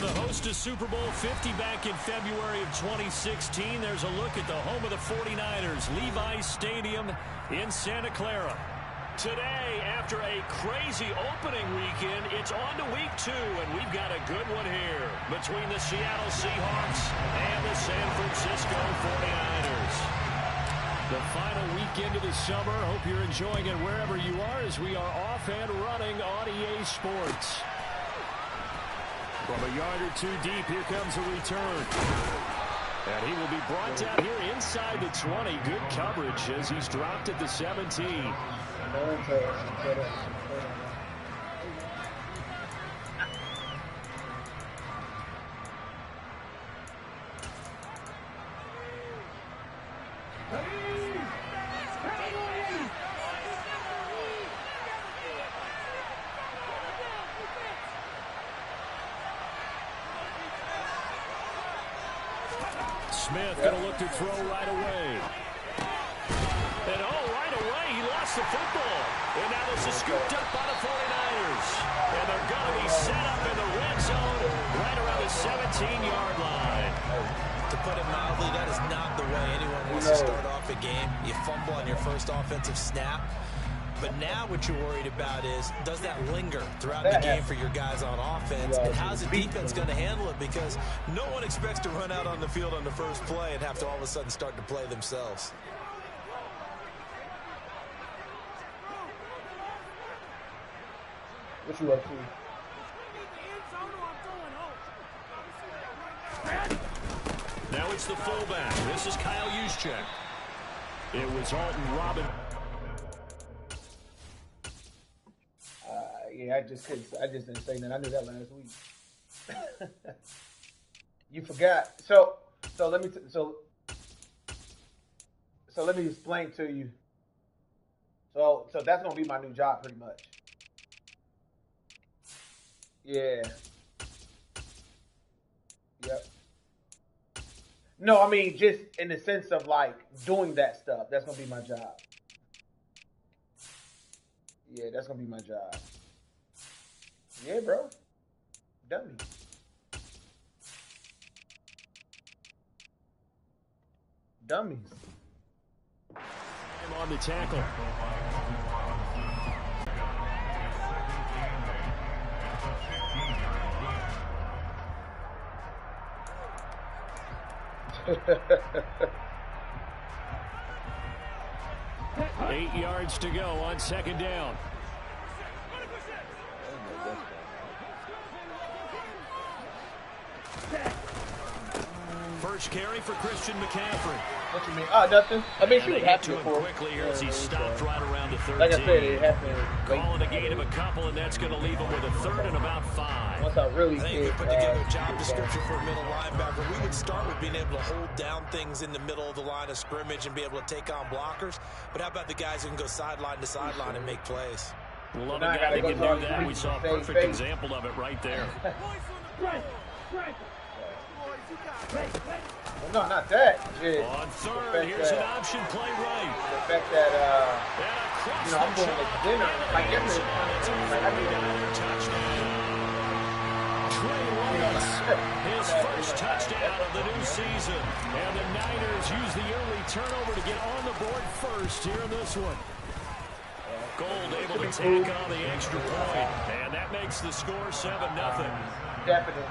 the host of Super Bowl 50 back in February of 2016, there's a look at the home of the 49ers, Levi's Stadium in Santa Clara. Today, after a crazy opening weekend, it's on to week 2, and we've got a good one here between the Seattle Seahawks and the San Francisco 49ers. The final weekend of the summer. Hope you're enjoying it wherever you are as we are off and running on EA Sports. From a yard or two deep, here comes a return. And he will be brought down here inside the 20. Good coverage as he's dropped at the 17. Smith going to look to throw right away. And right away, he lost the football. And now this is scooped up by the 49ers. And they're going to be set up in the red zone right around the 17-yard line. To put it mildly, that is not the way anyone wants to start off a game. You fumble on your first offensive snap. But now what you're worried about is, does that linger throughout the game for your guys on offense? And how's the defense going to handle it? Because no one expects to run out on the field on the first play and have to all of a sudden start to play themselves. What you up to? Now it's the fullback. This is Kyle Juszczyk. It was Alton Robinson. Yeah, I just didn't say that. I knew that last week. You forgot. So let me explain to you. So that's gonna be my new job, pretty much. Yeah. Yep. No, I mean just in the sense of like doing that stuff. That's gonna be my job. Yeah, that's gonna be my job. Yeah, bro. Dummy. Dummies. I'm on the tackle. Eight yards to go on second down. First carry for Christian McCaffrey. What you mean? Nothing. I mean, she would have to him quickly here as he stopped right around the 13. Like I said, it happened. Calling a gain of a couple, and that's going to leave him with a third and about 5. Once I really think if we put together a job description for a middle linebacker, we would start with being able to hold down things in the middle of the line of scrimmage and be able to take on blockers. But how about the guys who can go sideline to sideline and make plays? Love a guy that can do that. We saw a perfect example of it right there. No, not that. Just on third, here's an option play right. The fact that, I'm going to dinner. Like, Trey Lance, his first touchdown of the new season. And the Niners use the early turnover to get on the board first here in this one. Gold able to tack on the extra point. And that makes the score 7-0. Definitely.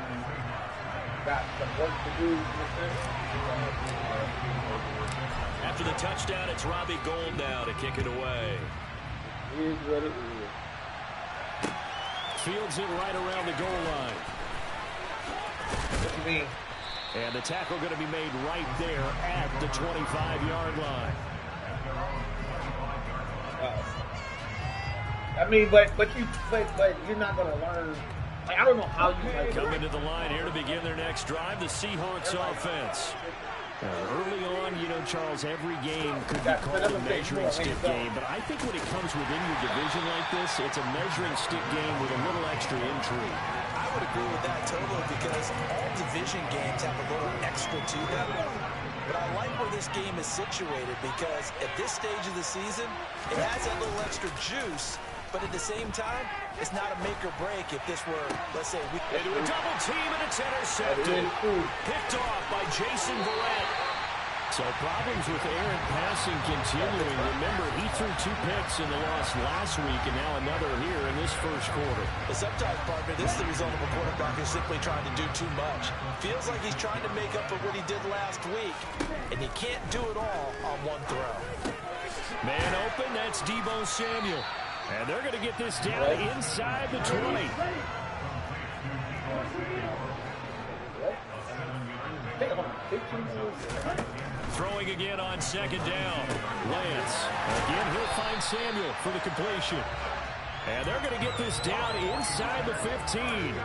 Got some work to do. After the touchdown, it's Robbie Gould now to kick it away. Here's what it is. Fields it right around the goal line. What you mean? And the tackle going to be made right there at the 25-yard line. I mean, but you're not going to learn. Like, I don't know how you come into the line here to begin their next drive. The Seahawks offense. Early on, Charles, every game could be called a measuring stick game, but I think when it comes within your division like this, it's a measuring stick game with a little extra intrigue. I would agree with that totally because all division games have a little extra to them. But I like where this game is situated because at this stage of the season, it has that little extra juice But at the same time, it's not a make or break if this were, let's say, into a double team, and it's intercepted. Picked off by Jason Verrett. So problems with errant passing continuing. Remember, he threw 2 picks in the loss last week, and now another here in this first quarter. But sometimes, partner, this is the result of a quarterback who's simply trying to do too much. Feels like he's trying to make up for what he did last week, and he can't do it all on one throw. Man open, that's Deebo Samuel. And they're going to get this down inside the 20. Throwing again on second down. Lance. Again, he'll find Samuel for the completion. And they're going to get this down inside the 15.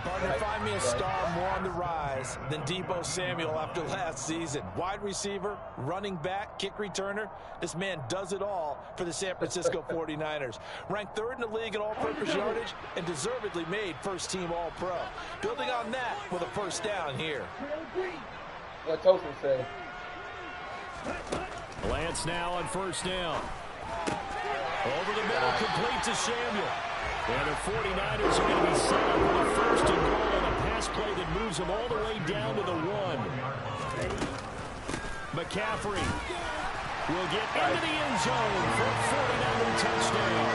Partner, find me a star more on the rise than Deebo Samuel after last season. Wide receiver, running back, kick returner. This man does it all for the San Francisco 49ers. Ranked 3rd in the league in all-purpose yardage and deservedly made first-team All-Pro. Building on that with a first down here. What Tosin said. Lance now on first down. Over the middle, complete to Samuel. And the 49ers are going to be set up with a first and goal on a pass play that moves them all the way down to the 1. McCaffrey will get into the end zone for a 49er touchdown.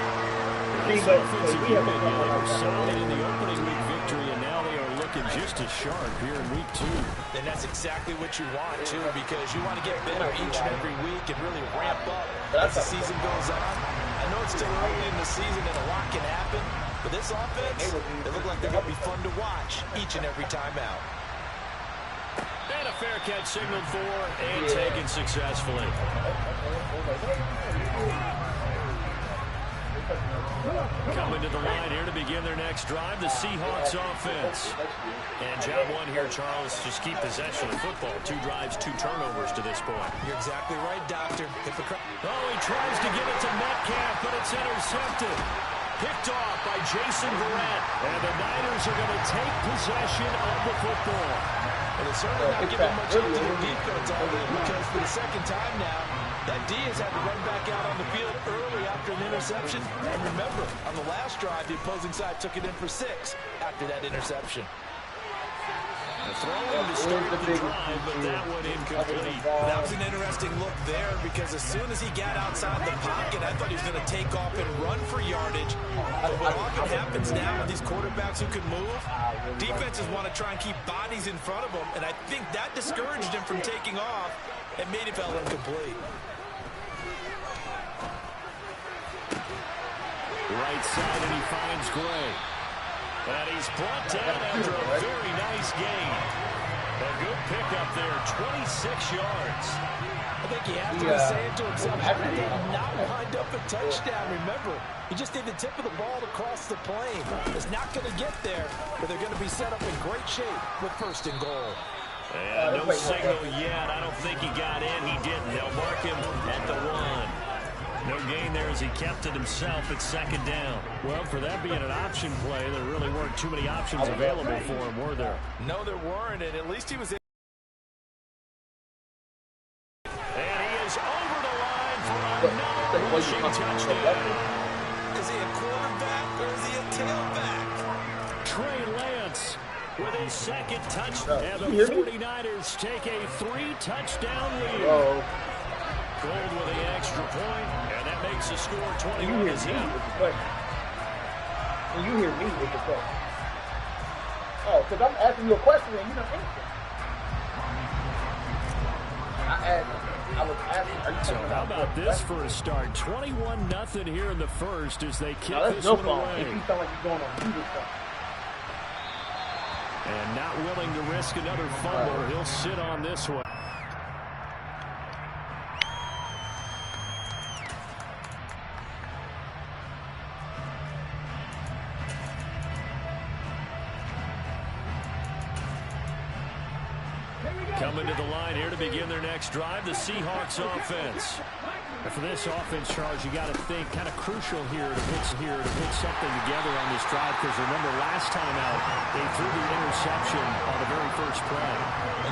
This offensive unit, they were solid in the opening week victory, and now they are looking just as sharp here in week 2. And that's exactly what you want, too, because you want to get better each and every week and really ramp up as the season goes on. I know it's still early in the season and a lot can happen, but this offense, they look like they're going to be fun to watch each and every time out. And a fair catch signaled for and taken successfully. Coming to the line here to begin their next drive, the Seahawks offense. And job 1 here, Charles, just keep possession of the football. 2 drives, 2 turnovers to this point. You're exactly right, Doctor. Oh, he tries to give it to Metcalf, but it's intercepted. Picked off by Jason Verrett. And the Niners are going to take possession of the football. And it's certainly not giving much up to their defense, because for the second time now, that D has had to run back out on the field early after an interception. And remember, on the last drive, the opposing side took it in for 6 after that interception. Throwing to start the drive, but that one incomplete. That was an interesting look there, because as soon as he got outside the pocket, I thought he was going to take off and run for yardage. But what often happens now with these quarterbacks who can move, defenses want to try and keep bodies in front of them, and I think that discouraged him from taking off and made it fell incomplete. Right side, and he finds Gray. And he's brought down after a very nice gain. A good pickup there, 26 yards. I think he has to be saying to himself, how did they not wind up a touchdown? Remember, he just need the tip of the ball to cross the plane. It's not going to get there, but they're going to be set up in great shape with first and goal. And no signal yet. I don't think he got in. He didn't. They'll mark him at the 1. No gain there as he kept it himself at second down. Well, for that being an option play, there really weren't too many options available for him, were there? No, there weren't, and at least he was in. And he is over the line for another rushing touchdown. Is he a quarterback or is he a tailback? Trey Lance with his second touchdown. And the 49ers take a 3-touchdown lead. Gold with the extra point, and that makes the score 21 to 0. When you hear me with the question. Oh, because I'm asking you a question and you don't answer. I was asking. So how about this for a start? 21-0 here in the first as they kick this no one phone. away. If you sound like you're going on mute or something. And not willing to risk another fumble, he'll sit on this one. Coming to the line here to begin their next drive, the Seahawks offense. And for this offense, Charles, you got to think kind of crucial here to put something together on this drive, because remember last time out they threw the interception on the very first play.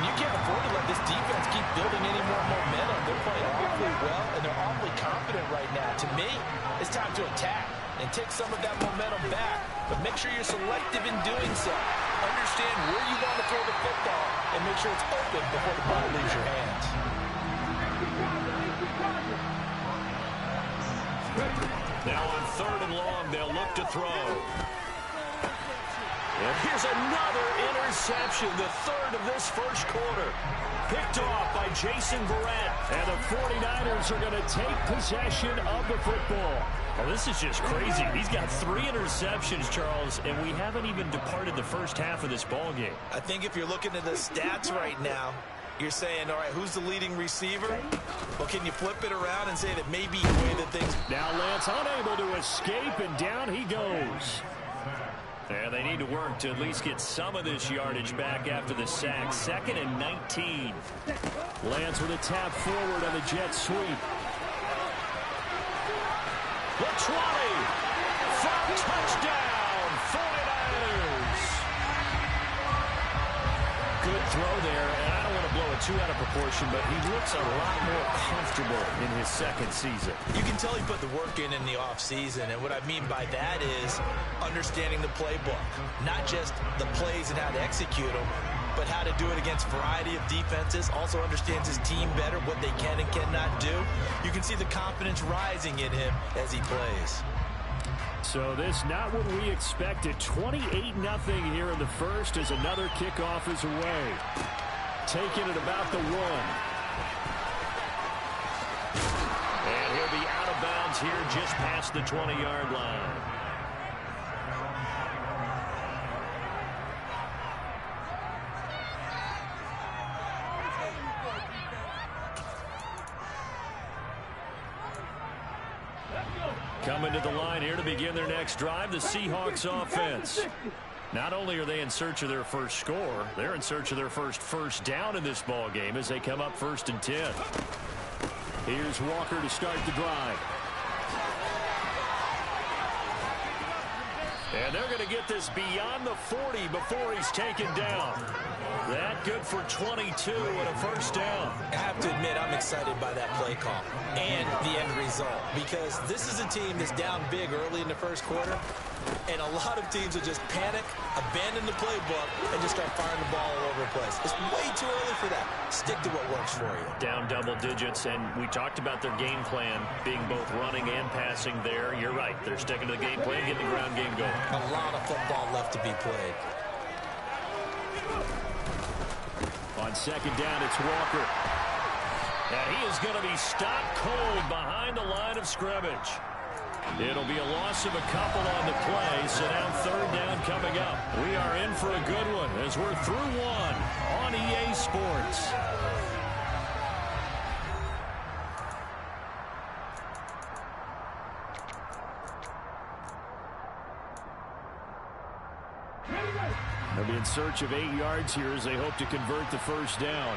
And you can't afford to let this defense keep building any more momentum. They're playing awfully well, and they're awfully confident right now. To me, it's time to attack and take some of that momentum back. But make sure you're selective in doing so. Understand where you want to throw the football and make sure it's open before the ball leaves your hands. Now on 3rd and long, they'll look to throw. And here's another interception, the 3rd of this first quarter. Picked off by Jason Verrett. And the 49ers are going to take possession of the football. Oh, this is just crazy. He's got 3 interceptions, Charles, and we haven't even departed the first half of this ball game. I think if you're looking at the stats right now, you're saying, all right, who's the leading receiver? Well, can you flip it around and say that maybe the way that things... Now Lance unable to escape, and down he goes. And they need to work to at least get some of this yardage back after the sack. 2nd and 19. Lance with a tap forward on the jet sweep. The 20. From touchdown, 49ers. Good throw there, and I don't want to blow it too out of proportion, but he looks a lot more comfortable in his 2nd season. You can tell he put the work in the offseason, and what I mean by that is understanding the playbook. Not just the plays and how to execute them, but how to do it against a variety of defenses. Also understands his team better, what they can and cannot do. You can see the confidence rising in him as he plays. So this not what we expected. 28-0 here in the first as another kickoff is away. Taking it about the 1. And he'll be out of bounds here just past the 20-yard line. Coming to the line here to begin their next drive, the Seahawks offense. Not only are they in search of their first score, they're in search of their first down in this ball game as they come up 1st and 10. Here's Walker to start the drive. And they're going to get this beyond the 40 before he's taken down. That good for 22 and a first down. I have to admit, I'm excited by that play call and the end result, because this is a team that's down big early in the first quarter, and a lot of teams will just panic, abandon the playbook, and just start firing the ball all over the place. It's way too early for that. Stick to what works for you. Down double digits, and we talked about their game plan being both running and passing there. You're right. They're sticking to the game plan, getting the ground game going. A lot of football left to be played. On 2nd down, it's Walker. And he is going to be stopped cold behind the line of scrimmage. It'll be a loss of a couple on the play, so now 3rd down coming up. We are in for a good one as we're through 1 on EA Sports. They'll be in search of 8 yards here as they hope to convert the first down.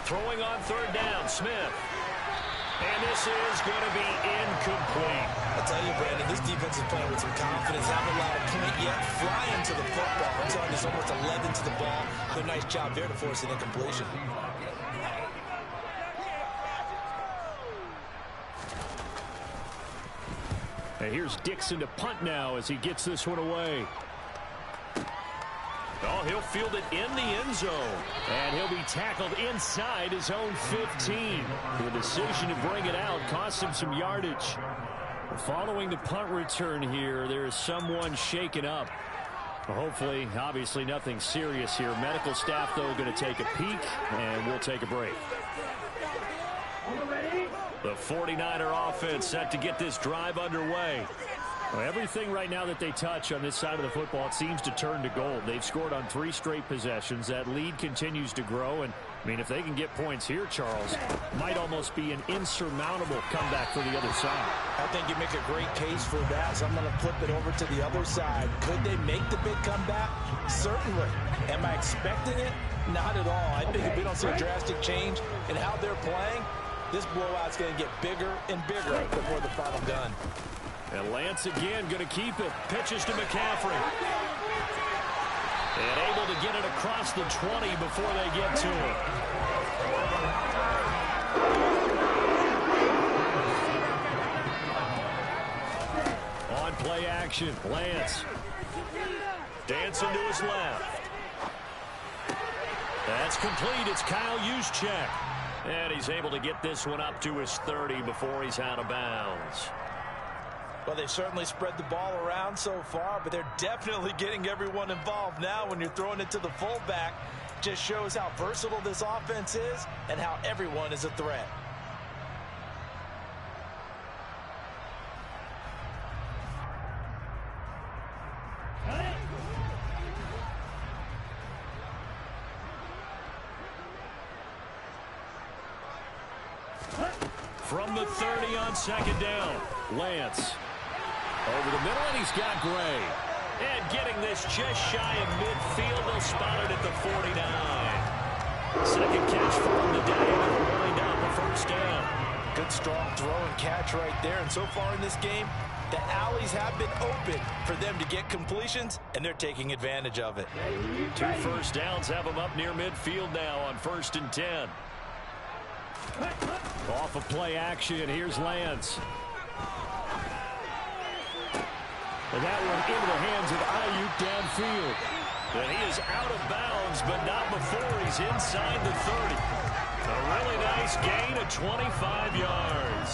Throwing on 3rd down, Smith. And this is going to be incomplete. I'll tell you, Brandon, this defense is playing with some confidence. Haven't allowed a point yet. Flying to the football. I'm telling you, there's almost 11 to the ball. Did a nice job there to force an incompletion. And here's Dixon to punt now as he gets this one away. Oh, he'll field it in the end zone. And he'll be tackled inside his own 15. The decision to bring it out cost him some yardage. Following the punt return here, there is someone shaken up. Hopefully, obviously nothing serious here. Medical staff, though, going to take a peek, and we'll take a break. The 49er offense set to get this drive underway. Well, everything right now that they touch on this side of the football, it seems to turn to gold. They've scored on 3 straight possessions. That lead continues to grow. And, I mean, if they can get points here, Charles, might almost be an insurmountable comeback for the other side. I think you make a great case for that, so I'm going to flip it over to the other side. Could they make the big comeback? Certainly. Am I expecting it? Not at all. I think if we don't see a drastic change in how they're playing, this blowout's going to get bigger and bigger before the final gun. And Lance again going to keep it. Pitches to McCaffrey. And able to get it across the 20 before they get to it. On play action, Lance. Dancing to his left. That's complete. It's Kyle Juszczyk. And he's able to get this one up to his 30 before he's out of bounds. Well, they've certainly spread the ball around so far, but they're definitely getting everyone involved now when you're throwing it to the fullback. Just shows how versatile this offense is and how everyone is a threat. From the 30 on second down, Lance. Over the middle, and he's got Gray. And getting this just shy of midfield. They'll spot it at the 49. Second catch for him today. They'll wind up a first down. Good strong throw and catch right there. And so far in this game, the alleys have been open for them to get completions, and they're taking advantage of it. 2 first downs have them up near midfield now on 1st and 10. Off of play action, here's Lance. And that one into the hands of Ayuk downfield. And he is out of bounds, but not before he's inside the 30. A really nice gain of 25 yards.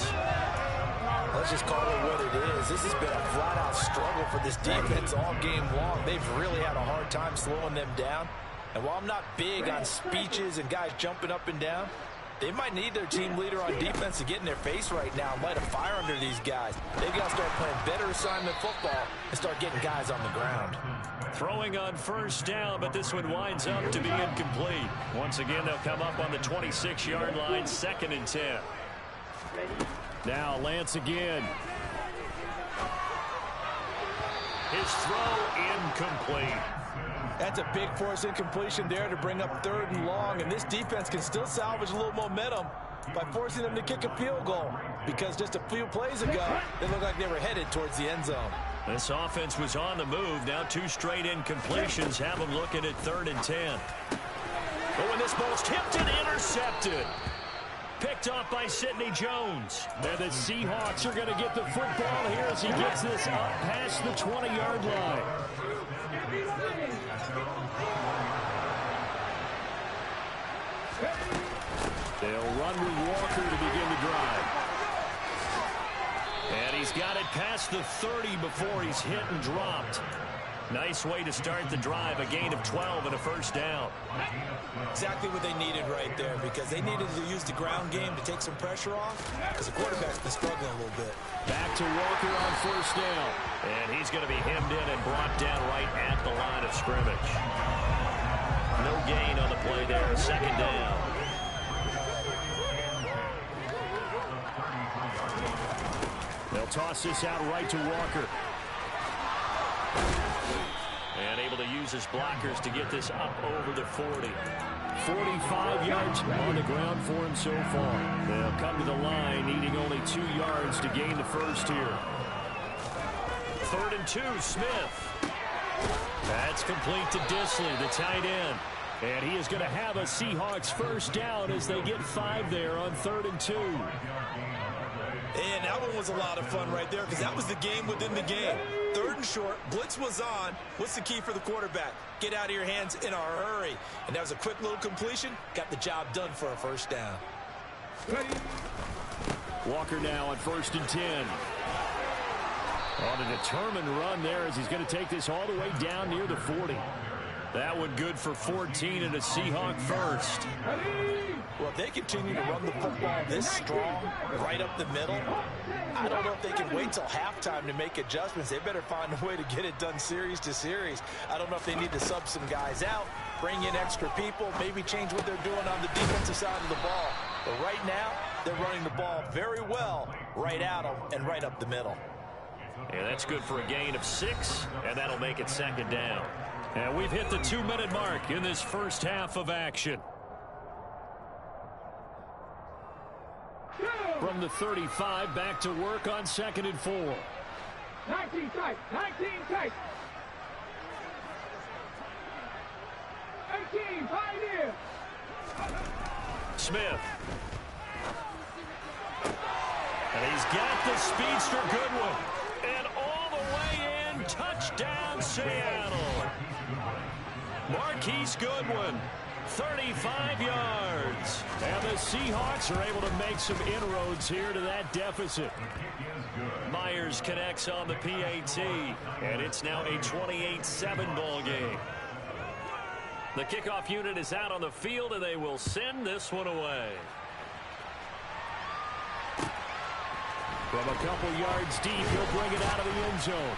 Let's just call it what it is. This has been a flat-out struggle for this defense all game long. They've really had a hard time slowing them down. And while I'm not big on speeches and guys jumping up and down, they might need their team leader on defense to get in their face right now and light a fire under these guys. They've got to start playing better assignment football and start getting guys on the ground. Throwing on first down, but this one winds up to be incomplete. Once again, they'll come up on the 26-yard line, 2nd and 10. Now Lance again. His throw incomplete. That's a big force incompletion there to bring up 3rd and long, and this defense can still salvage a little momentum by forcing them to kick a field goal, because just a few plays ago, they looked like they were headed towards the end zone. This offense was on the move. Now 2 straight incompletions have them looking at 3rd and 10. Oh, and this ball's tipped and intercepted. Picked off by Sidney Jones. And the Seahawks are going to get the football here as he gets this up past the 20-yard line. They'll run with Walker to begin the drive. And he's got it past the 30 before he's hit and dropped. Nice way to start the drive, a gain of 12 and a first down. Exactly what they needed right there, because they needed to use the ground game to take some pressure off, because the quarterback's been struggling a little bit. Back to Walker on first down. And he's going to be hemmed in and brought down right at the line of scrimmage. No gain on the play there, 2nd down. They'll toss this out right to Walker. And able to use his blockers to get this up over the 40. 45 yards on the ground for him so far. They'll come to the line, needing only 2 yards to gain the first here. 3rd and 2, Smith. That's complete to Disley, the tight end. And he is going to have a Seahawks first down as they get 5 there on 3rd and 2. And that one was a lot of fun right there, because that was the game within the game. 3rd and short, blitz was on. What's the key for the quarterback? Get out of your hands in a hurry. And that was a quick little completion. Got the job done for a first down. Walker now on 1st and 10. On a determined run there as he's going to take this all the way down near the 40. That one good for 14 and a Seahawk first. Well, if they continue to run the football this strong, right up the middle, I don't know if they can wait till halftime to make adjustments. They better find a way to get it done series to series. I don't know if they need to sub some guys out, bring in extra people, maybe change what they're doing on the defensive side of the ball. But right now, they're running the ball very well right at them and right up the middle. And that's good for a gain of 6, and that'll make it second down. And we've hit the 2-minute mark in this first half of action. From the 35, back to work on 2nd and 4. 19 tight, 19 tight. 18, pioneer. Smith. And he's got the speedster Goodwin. And all the way in, touchdown Seattle. Marquise Goodwin, 35 yards. And the Seahawks are able to make some inroads here to that deficit. Myers connects on the PAT, and it's now a 28-7 ball game. The kickoff unit is out on the field, and they will send this one away. From a couple yards deep, he'll bring it out of the end zone.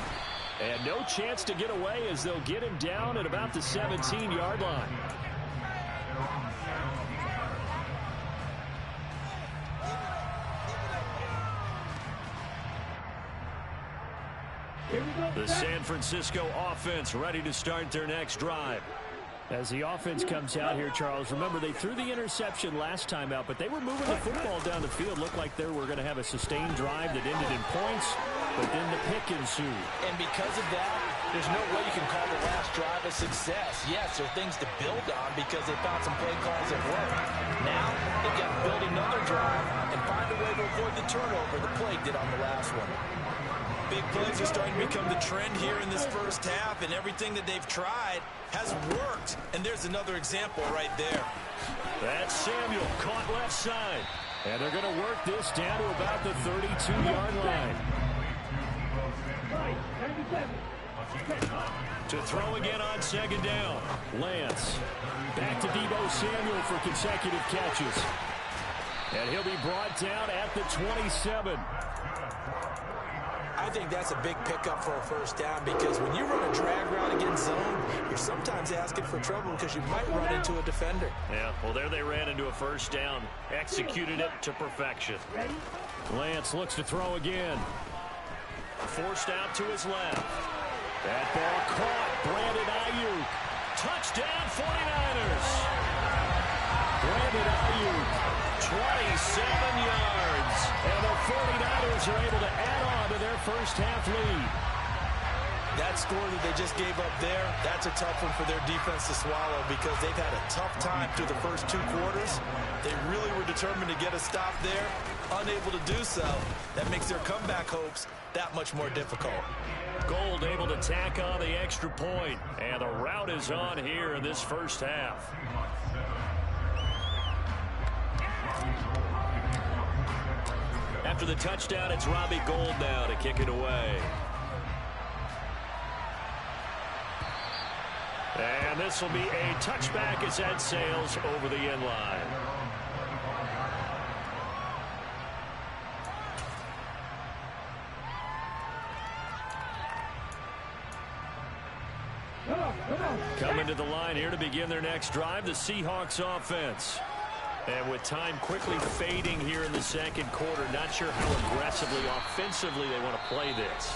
And no chance to get away as they'll get him down at about the 17-yard line. The San Francisco offense ready to start their next drive. As the offense comes out here, Charles, remember they threw the interception last time out, but they were moving the football down the field. Looked like they were going to have a sustained drive that ended in points, but then the pick ensued. And because of that, there's no way you can call the last drive a success. Yes, there are things to build on because they found some play calls that worked. Now, they've got to build another drive and find a way to avoid the turnover the play did on the last one. Big plays are starting to become the trend here in this first half, and everything that they've tried has worked. And there's another example right there. That's Samuel caught left side. And they're going to work this down to about the 32-yard line. To throw again on 2nd down. Lance. Back to Deebo Samuel for consecutive catches. And he'll be brought down at the 27. I think that's a big pickup for a first down because when you run a drag route against zone, you're sometimes asking for trouble because you might run into a defender. Yeah, well, there they ran into a first down. Executed it to perfection. Lance looks to throw again. Forced out to his left. That ball caught. Brandon Ayuk. Touchdown 49ers. Brandon Ayuk, 27 yards. And the 49ers are able to add on to their first half lead. That score that they just gave up there, that's a tough one for their defense to swallow because they've had a tough time through the first 2 quarters. They really were determined to get a stop there, unable to do so. That makes their comeback hopes that much more difficult. Gold able to tack on the extra point, and the route is on here in this first half. After the touchdown, it's Robbie Gould now to kick it away. And this will be a touchback as that sails over the end line. Coming to the line here to begin their next drive, the Seahawks offense. And with time quickly fading here in the second quarter, not sure how aggressively, offensively they want to play this.